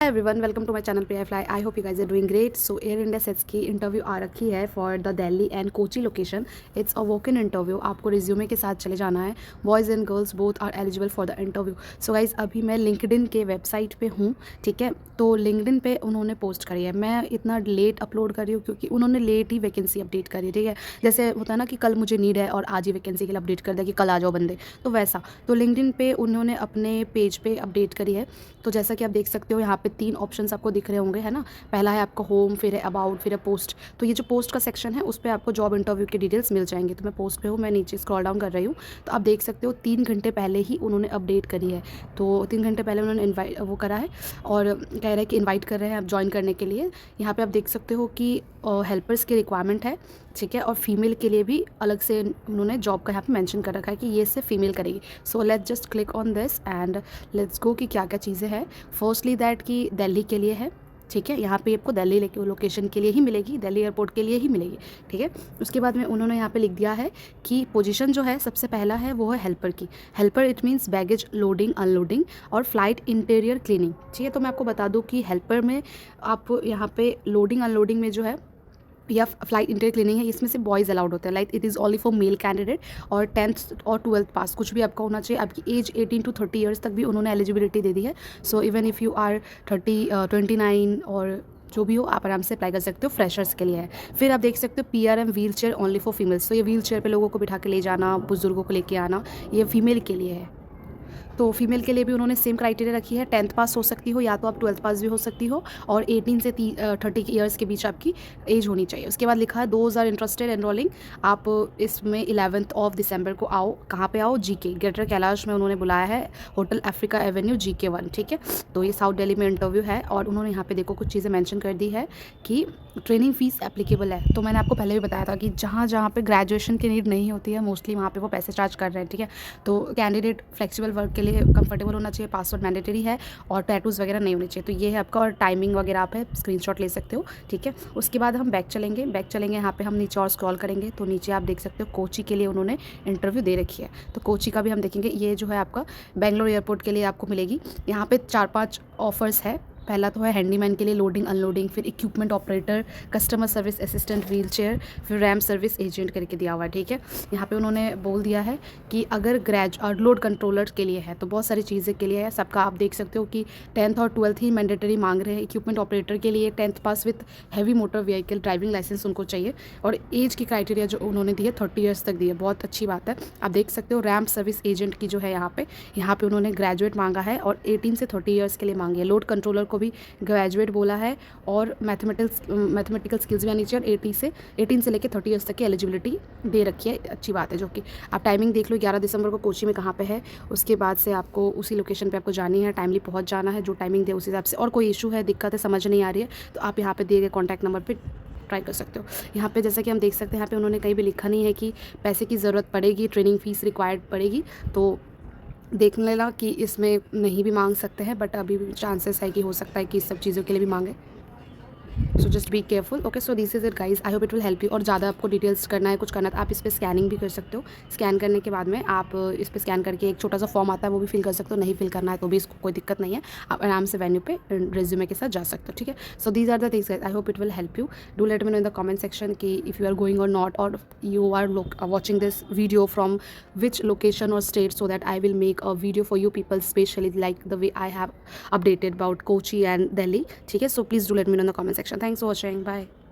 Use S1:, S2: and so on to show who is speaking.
S1: Hi everyone, welcome to my channel Priya fly. I hope you guys are doing great. So Air India SATS की interview आ रखी है for the Delhi and Kochi location. It's a walk in interview. आपको resume के साथ चले जाना है। Boys and girls both are eligible for the interview. So guys अभी मैं लिंक्डइन के वेबसाइट पे हूँ, ठीक है। तो लिंक्डइन पे उन्होंने पोस्ट करी है। मैं इतना लेट अपलोड कर रही हूँ क्योंकि उन्होंने लेट ही वैकेंसी अपडेट करी है, ठीक है। जैसे होता है ना कि कल मुझे नीड है और आज ही वैकेंसी के लिए अपडेट कर दिया कि कल आ जाओ बंदे, तो वैसा। तो लिंक्डइन पे उन्होंने अपने पेज पे अपडेट करी है। तो जैसा कि आप देख सकते हो यहाँ पे 3 ऑप्शंस आपको दिख रहे होंगे, है ना। पहला है आपका होम, फिर है अबाउट, फिर है पोस्ट। तो ये जो पोस्ट का सेक्शन है उस पर आपको जॉब इंटरव्यू की डिटेल्स मिल जाएंगे। तो मैं पोस्ट पे हूँ, मैं नीचे स्क्रॉल डाउन कर रही हूँ। तो आप देख सकते हो 3 घंटे पहले ही उन्होंने अपडेट करी है। तो 3 घंटे पहले उन्होंने इन्वाइट वो करा है और कह रहे हैं कि इन्वाइट कर रहे हैं आप ज्वाइन करने के लिए। यहाँ पर आप देख सकते हो कि हेल्पर्स की रिक्वायरमेंट है, ठीक है। और फीमेल के लिए भी अलग से उन्होंने जॉब का यहाँ पे मेंशन कर रखा है कि ये सिर्फ फीमेल करेगी। So let's just click on this and let's go कि क्या क्या चीज़ें हैं। फर्स्टली दैट कि दिल्ली के लिए है, ठीक है। यहाँ पे आपको दिल्ली लोकेशन के लिए ही मिलेगी, दिल्ली एयरपोर्ट के लिए ही मिलेगी, ठीक है। उसके बाद में उन्होंने यहाँ पे लिख दिया है कि पोजीशन जो है सबसे पहला है वो है हेल्पर की। Helper it means baggage loading unloading और फ्लाइट इंटीरियर क्लीनिंग, ठीक है। तो मैं आपको बता दूँ कि हेल्पर में आप यहाँ पे लोडिंग अनलोडिंग में जो है या फ्लाइट इंटीरियर क्लीनिंग है, इसमें से बॉयज़ अलाउड होते हैं। Like it is only for male candidate और 10th और 12th पास कुछ भी आपका होना चाहिए। आपकी एज 18 to 30 ईयर्स तक भी उन्होंने एलिजिबिलिटी दे दी है। So even if you are 29 और जो भी हो, आप आराम से अप्लाई कर सकते हो। फ्रेशर्स के लिए है। फिर आप देख सकते हो PRM wheel chair only for females. तो ये व्हील चेयर पर लोगों को बिठा के ले जाना, बुजुर्गों को लेके आना, ये फीमेल के लिए है। तो फीमेल के लिए भी उन्होंने सेम क्राइटेरिया रखी है। 10th पास हो सकती हो या तो आप 12th पास भी हो सकती हो और 18 से 30 ईयर्स के बीच आपकी एज होनी चाहिए। उसके बाद लिखा है दोज आर इंटरेस्टेड एनरोलिंग। आप इसमें 11th ऑफ दिसंबर को आओ। कहाँ पे आओ? GK ग्रेटर कैलाश में उन्होंने बुलाया है, होटल अफ्रीका एवेन्यू GK 1, ठीक है। तो ये साउथ दिल्ली में इंटरव्यू है और उन्होंने यहाँ पे देखो कुछ चीज़ें मेंशन कर दी है कि ट्रेनिंग फीस एप्लीकेबल है। तो मैंने आपको पहले भी बताया था कि जहाँ जहाँ पे ग्रेजुएशन की नीड नहीं होती है मोस्टली वहाँ पे वो पैसे चार्ज कर रहे हैं, ठीक है। तो कैंडिडेट फ्लेक्सिबल वर्क के लिए कंफर्टेबल होना चाहिए, पासवर्ड मैंडेटरी है और टैटूज़ वगैरह नहीं होने चाहिए। तो ये है आपका, और टाइमिंग वगैरह आप है स्क्रीनशॉट ले सकते हो, ठीक है। उसके बाद हम बैक चलेंगे यहाँ पे हम नीचे और स्क्रॉल करेंगे तो नीचे आप देख सकते हो कोची के लिए उन्होंने इंटरव्यू दे रखी है। तो कोची का भी हम देखेंगे। ये जो है आपका बेंगलोर एयरपोर्ट के लिए आपको मिलेगी। यहाँ पे 4-5 ऑफर्स है। पहला तो है हैंडीमैन के लिए लोडिंग अनलोडिंग, फिर equipment operator, customer service assistant wheel chair, फिर रैम सर्विस एजेंट करके दिया हुआ है, ठीक है। यहाँ पे उन्होंने बोल दिया है कि अगर लोड कंट्रोलर के लिए है तो बहुत सारी चीज़ें के लिए है। सबका आप देख सकते हो कि 10th और 12th ही मैंडेटरी मांग रहे हैं। इक्विपमेंट ऑपरेटर के लिए 10th pass with heavy motor vehicle driving licence उनको चाहिए और एज की क्राइटेरिया जो उन्होंने दी है 30 ईयर्स तक दी है। बहुत अच्छी बात है। आप देख सकते हो रैम सर्विस एजेंट की जो है यहाँ पे उन्होंने ग्रेजुएट मांगा है और 18 से 30 ईयर्स के लिए मांगी है। लोड कंट्रोलर को भी ग्रेजुएट बोला है और मैथमेटिकल स्किल्स भी आनी चाहिए। 18 से लेकर 30 ईयर्स तक की एलिजिबिलिटी दे रखी है, अच्छी बात है। जो कि आप टाइमिंग देख लो 11 दिसंबर को कोची में कहाँ पे है। उसके बाद से आपको उसी लोकेशन पे आपको जानी है, टाइमली पहुँच जाना है, जो टाइमिंग दे उस हिसाब से। और कोई इशू है, दिक्कत है, समझ नहीं आ रही है तो आप यहाँ पे दिए गए कॉन्टैक्ट नंबर पर ट्राई कर सकते हो। यहाँ पे जैसा कि हम देख सकते हैं यहाँ पे उन्होंने कहीं भी लिखा नहीं है कि पैसे की ज़रूरत पड़ेगी, ट्रेनिंग फ़ीस रिक्वायर्ड पड़ेगी। तो देख लेना कि इसमें नहीं भी मांग सकते हैं, बट अभी भी चांसेस है कि हो सकता है कि इस सब चीज़ों के लिए भी मांगे। So just be careful. Okay, so this is it guys. I hope it will help you. और ज़्यादा आपको डिटेल्स करना है, कुछ करना है तो आप इस पर स्कैनिंग भी कर सकते हो। स्कैन करने के बाद में आप इस पर स्कैन करके एक छोटा सा फॉर्म आता है वो भी फिल कर सकते हो। नहीं फिल करना है तो भी इसको कोई दिक्कत नहीं है, आप आराम से वेन्यू पे रेज्यूमे के साथ जा सकते हो, ठीक है। So these are the things guys. I hope it will help you. Do let me know in the comment section कि if you are going or not, और you are watching this video from which location or state, so that I will make a video for you people, especially like the way I have updated about Kochi and Delhi, ठीक है। So please do let me know in the comment section. Thanks for watching. Bye.